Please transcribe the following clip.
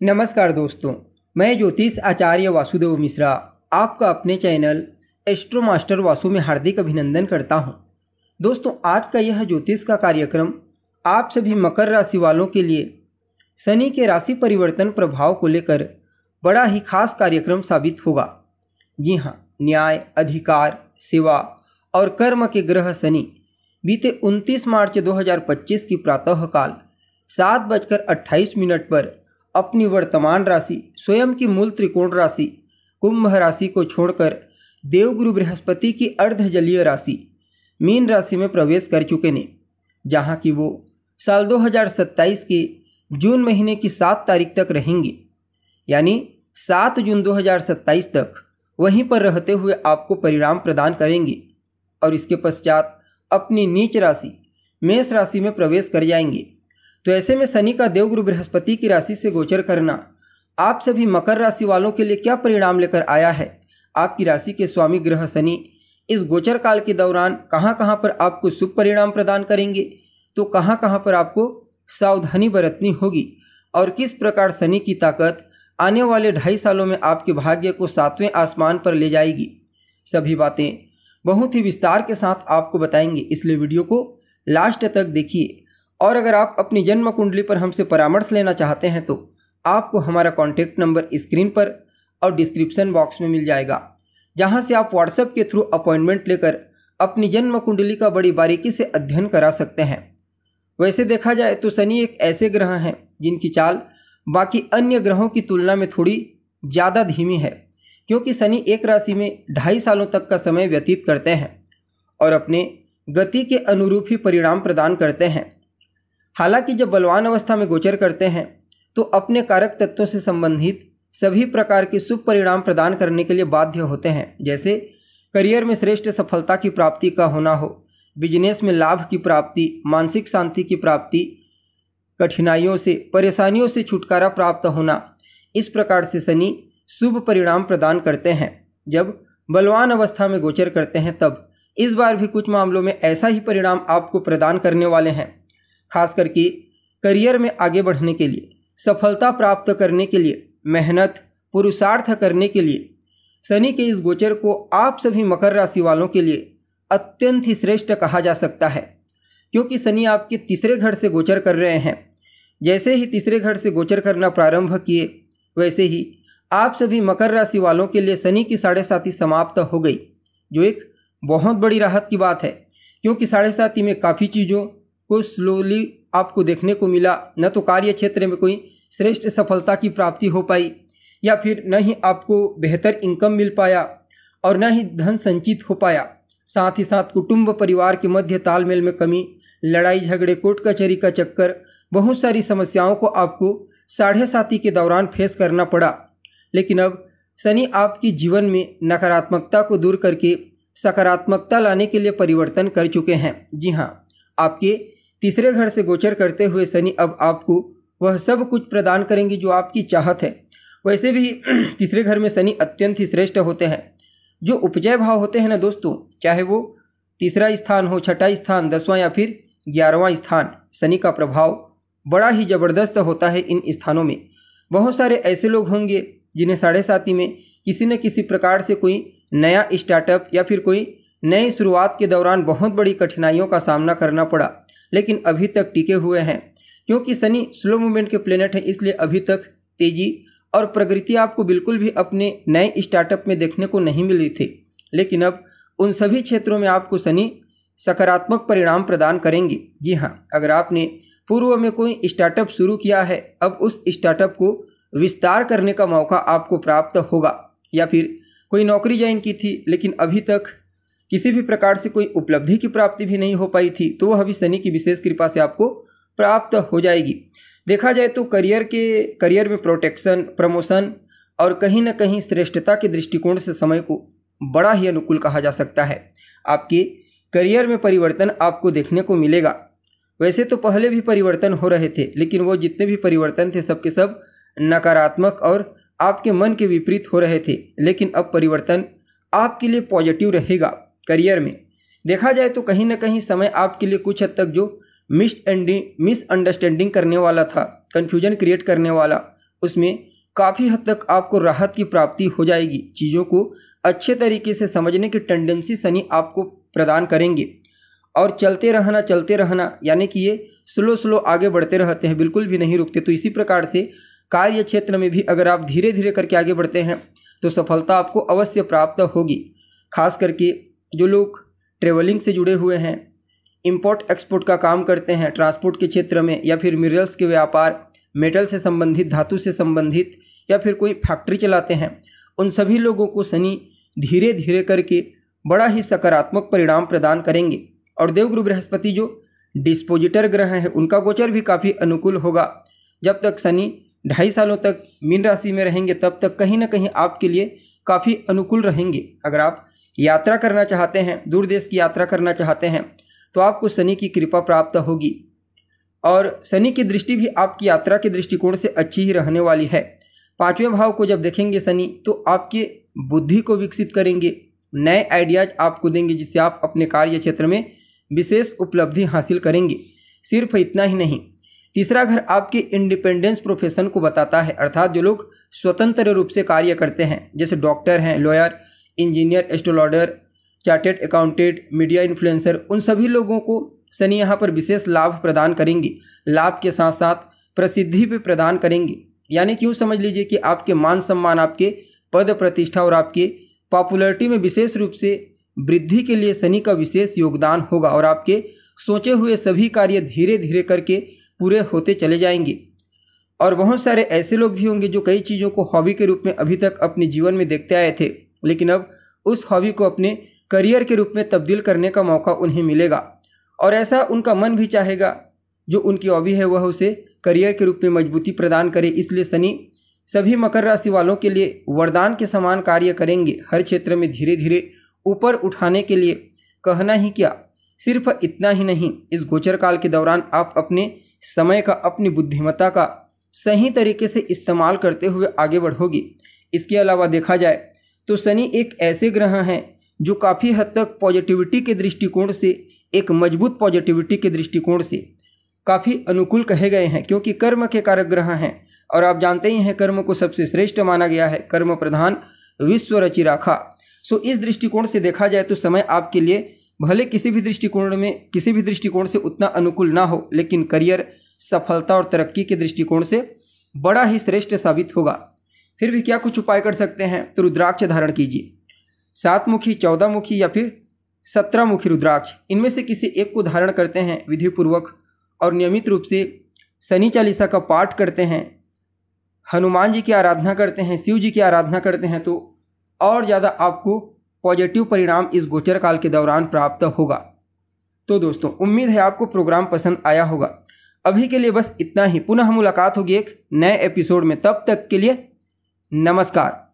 नमस्कार दोस्तों, मैं ज्योतिष आचार्य वासुदेव मिश्रा आपका अपने चैनल एस्ट्रो मास्टर वासु में हार्दिक अभिनंदन करता हूं। दोस्तों, आज का यह ज्योतिष का कार्यक्रम आप सभी मकर राशि वालों के लिए शनि के राशि परिवर्तन प्रभाव को लेकर बड़ा ही खास कार्यक्रम साबित होगा। जी हां, न्याय, अधिकार, सेवा और कर्म के ग्रह शनि बीते 29 मार्च 2025 की प्रातःकाल 7:28 पर अपनी वर्तमान राशि स्वयं की मूल त्रिकोण राशि कुंभ राशि को छोड़कर देवगुरु बृहस्पति की अर्धजलीय राशि मीन राशि में प्रवेश कर चुके ने, जहां की वो साल 2027 के जून महीने की 7 तारीख तक रहेंगे, यानी 7 जून 2027 तक वहीं पर रहते हुए आपको परिणाम प्रदान करेंगे और इसके पश्चात अपनी नीच राशि मेष राशि में प्रवेश कर जाएंगे। तो ऐसे में शनि का देवगुरु बृहस्पति की राशि से गोचर करना आप सभी मकर राशि वालों के लिए क्या परिणाम लेकर आया है। आपकी राशि के स्वामी ग्रह शनि इस गोचर काल के दौरान कहां कहां पर आपको शुभ परिणाम प्रदान करेंगे, तो कहां कहां पर आपको सावधानी बरतनी होगी और किस प्रकार शनि की ताकत आने वाले 2.5 सालों में आपके भाग्य को 7वें आसमान पर ले जाएगी। सभी बातें बहुत ही विस्तार के साथ आपको बताएंगे, इसलिए वीडियो को लास्ट तक देखिए। और अगर आप अपनी जन्म कुंडली पर हमसे परामर्श लेना चाहते हैं तो आपको हमारा कॉन्टैक्ट नंबर स्क्रीन पर और डिस्क्रिप्शन बॉक्स में मिल जाएगा, जहां से आप व्हाट्सएप के थ्रू अपॉइंटमेंट लेकर अपनी जन्म कुंडली का बड़ी बारीकी से अध्ययन करा सकते हैं। वैसे देखा जाए तो शनि एक ऐसे ग्रह हैं जिनकी चाल बाकी अन्य ग्रहों की तुलना में थोड़ी ज़्यादा धीमी है, क्योंकि शनि एक राशि में 2.5 सालों तक का समय व्यतीत करते हैं और अपने गति के अनुरूप ही परिणाम प्रदान करते हैं। हालांकि जब बलवान अवस्था में गोचर करते हैं तो अपने कारक तत्वों से संबंधित सभी प्रकार के शुभ परिणाम प्रदान करने के लिए बाध्य होते हैं, जैसे करियर में श्रेष्ठ सफलता की प्राप्ति का होना हो, बिजनेस में लाभ की प्राप्ति, मानसिक शांति की प्राप्ति, कठिनाइयों से परेशानियों से छुटकारा प्राप्त होना। इस प्रकार से शनि शुभ परिणाम प्रदान करते हैं जब बलवान अवस्था में गोचर करते हैं। तब इस बार भी कुछ मामलों में ऐसा ही परिणाम आपको प्रदान करने वाले हैं। खास करके करियर में आगे बढ़ने के लिए, सफलता प्राप्त करने के लिए, मेहनत पुरुषार्थ करने के लिए शनि के इस गोचर को आप सभी मकर राशि वालों के लिए अत्यंत ही श्रेष्ठ कहा जा सकता है, क्योंकि शनि आपके तीसरे घर से गोचर कर रहे हैं। जैसे ही तीसरे घर से गोचर करना प्रारंभ किए, वैसे ही आप सभी मकर राशि वालों के लिए शनि की 7.5 समाप्त हो गई, जो एक बहुत बड़ी राहत की बात है, क्योंकि 7.5 में काफ़ी चीज़ों को स्लोली आपको देखने को मिला। न तो कार्य क्षेत्र में कोई श्रेष्ठ सफलता की प्राप्ति हो पाई, या फिर न ही आपको बेहतर इनकम मिल पाया और न ही धन संचित हो पाया। साथ ही साथ कुटुंब परिवार के मध्य तालमेल में कमी, लड़ाई झगड़े, कोर्ट कचहरी का चक्कर, बहुत सारी समस्याओं को आपको 7.5 के दौरान फेस करना पड़ा। लेकिन अब शनि आपकी जीवन में नकारात्मकता को दूर करके सकारात्मकता लाने के लिए परिवर्तन कर चुके हैं। जी हाँ, आपके तीसरे घर से गोचर करते हुए शनि अब आपको वह सब कुछ प्रदान करेंगे जो आपकी चाहत है। वैसे भी तीसरे घर में शनि अत्यंत ही श्रेष्ठ होते हैं। जो उपजय भाव होते हैं ना दोस्तों, चाहे वो तीसरा स्थान हो, छठा स्थान, 10वां या फिर 11वां स्थान, शनि का प्रभाव बड़ा ही ज़बरदस्त होता है इन स्थानों में। बहुत सारे ऐसे लोग होंगे जिन्हें 7.5 में किसी न किसी प्रकार से कोई नया स्टार्टअप या फिर कोई नई शुरुआत के दौरान बहुत बड़ी कठिनाइयों का सामना करना पड़ा, लेकिन अभी तक टिके हुए हैं। क्योंकि शनि स्लो मूवमेंट के प्लेनेट है, इसलिए अभी तक तेजी और प्रगति आपको बिल्कुल भी अपने नए स्टार्टअप में देखने को नहीं मिली थी। लेकिन अब उन सभी क्षेत्रों में आपको शनि सकारात्मक परिणाम प्रदान करेंगे। जी हाँ, अगर आपने पूर्व में कोई स्टार्टअप शुरू किया है, अब उस स्टार्टअप को विस्तार करने का मौका आपको प्राप्त होगा, या फिर कोई नौकरी ज्वाइन की थी लेकिन अभी तक किसी भी प्रकार से कोई उपलब्धि की प्राप्ति भी नहीं हो पाई थी, तो वह अभी शनि की विशेष कृपा से आपको प्राप्त हो जाएगी। देखा जाए तो करियर में प्रोटेक्शन, प्रमोशन और कहीं ना कहीं श्रेष्ठता के दृष्टिकोण से समय को बड़ा ही अनुकूल कहा जा सकता है। आपके करियर में परिवर्तन आपको देखने को मिलेगा। वैसे तो पहले भी परिवर्तन हो रहे थे, लेकिन वो जितने भी परिवर्तन थे सबके सब नकारात्मक और आपके मन के विपरीत हो रहे थे। लेकिन अब परिवर्तन आपके लिए पॉजिटिव रहेगा। करियर में देखा जाए तो कहीं ना कहीं समय आपके लिए कुछ हद तक जो मिसअंडरस्टैंडिंग करने वाला था, कन्फ्यूजन क्रिएट करने वाला, उसमें काफ़ी हद तक आपको राहत की प्राप्ति हो जाएगी। चीज़ों को अच्छे तरीके से समझने की टेंडेंसी शनि आपको प्रदान करेंगे। और चलते रहना यानी कि ये स्लो आगे बढ़ते रहते हैं, बिल्कुल भी नहीं रुकते। तो इसी प्रकार से कार्य क्षेत्र में भी अगर आप धीरे धीरे करके आगे बढ़ते हैं तो सफलता आपको अवश्य प्राप्त होगी। खास करके जो लोग ट्रेवलिंग से जुड़े हुए हैं, इंपोर्ट एक्सपोर्ट का काम करते हैं, ट्रांसपोर्ट के क्षेत्र में, या फिर मिनरल्स के व्यापार, मेटल से संबंधित, धातु से संबंधित, या फिर कोई फैक्ट्री चलाते हैं, उन सभी लोगों को शनि धीरे धीरे करके बड़ा ही सकारात्मक परिणाम प्रदान करेंगे। और देवगुरु बृहस्पति जो डिस्पोजिटर ग्रह है उनका गोचर भी काफ़ी अनुकूल होगा। जब तक शनि 2.5 सालों तक मीन राशि में रहेंगे तब तक कहीं ना कहीं आपके लिए काफ़ी अनुकूल रहेंगे। अगर आप यात्रा करना चाहते हैं, दूर देश की यात्रा करना चाहते हैं, तो आपको शनि की कृपा प्राप्त होगी। और शनि की दृष्टि भी आपकी यात्रा के दृष्टिकोण से अच्छी ही रहने वाली है। 5वें भाव को जब देखेंगे शनि तो आपके बुद्धि को विकसित करेंगे, नए आइडियाज आपको देंगे जिससे आप अपने कार्य क्षेत्र में विशेष उपलब्धि हासिल करेंगे। सिर्फ इतना ही नहीं, तीसरा घर आपके इंडिपेंडेंस प्रोफेशन को बताता है, अर्थात जो लोग स्वतंत्र रूप से कार्य करते हैं, जैसे डॉक्टर हैं, lawyer, engineer, astrologer, chartered accountant, media influencer, उन सभी लोगों को शनि यहाँ पर विशेष लाभ प्रदान करेंगे। लाभ के साथ साथ प्रसिद्धि भी प्रदान करेंगे। यानी कि यूँ समझ लीजिए कि आपके मान सम्मान, आपके पद प्रतिष्ठा और आपके पॉपुलैरिटी में विशेष रूप से वृद्धि के लिए शनि का विशेष योगदान होगा। और आपके सोचे हुए सभी कार्य धीरे धीरे करके पूरे होते चले जाएंगे। और बहुत सारे ऐसे लोग भी होंगे जो कई चीज़ों को हॉबी के रूप में अभी तक अपने जीवन में देखते आए थे, लेकिन अब उस हॉबी को अपने करियर के रूप में तब्दील करने का मौका उन्हें मिलेगा। और ऐसा उनका मन भी चाहेगा, जो उनकी हॉबी है वह उसे करियर के रूप में मजबूती प्रदान करे। इसलिए शनि सभी मकर राशि वालों के लिए वरदान के समान कार्य करेंगे। हर क्षेत्र में धीरे धीरे ऊपर उठाने के लिए कहना ही क्या, सिर्फ इतना ही नहीं, इस गोचर काल के दौरान आप अपने समय का, अपनी बुद्धिमत्ता का सही तरीके से इस्तेमाल करते हुए आगे बढ़ोगे। इसके अलावा देखा जाए तो शनि एक ऐसे ग्रह हैं जो काफ़ी हद तक पॉजिटिविटी के दृष्टिकोण से, एक मजबूत पॉजिटिविटी के दृष्टिकोण से काफ़ी अनुकूल कहे गए हैं, क्योंकि कर्म के कारक ग्रह हैं। और आप जानते ही हैं कर्म को सबसे श्रेष्ठ माना गया है, कर्म प्रधान विश्व रचि राखा। सो इस दृष्टिकोण से देखा जाए तो समय आपके लिए भले किसी भी दृष्टिकोण से उतना अनुकूल ना हो, लेकिन करियर, सफलता और तरक्की के दृष्टिकोण से बड़ा ही श्रेष्ठ साबित होगा। फिर भी क्या कुछ उपाय कर सकते हैं? तो रुद्राक्ष धारण कीजिए, 7 मुखी, 14 मुखी या फिर 17 मुखी रुद्राक्ष, इनमें से किसी एक को धारण करते हैं विधिपूर्वक और नियमित रूप से शनि चालीसा का पाठ करते हैं, हनुमान जी की आराधना करते हैं, शिव जी की आराधना करते हैं, तो और ज़्यादा आपको पॉजिटिव परिणाम इस गोचर काल के दौरान प्राप्त होगा। तो दोस्तों, उम्मीद है आपको प्रोग्राम पसंद आया होगा। अभी के लिए बस इतना ही। पुनः मुलाकात होगी एक नए एपिसोड में। तब तक के लिए नमस्कार।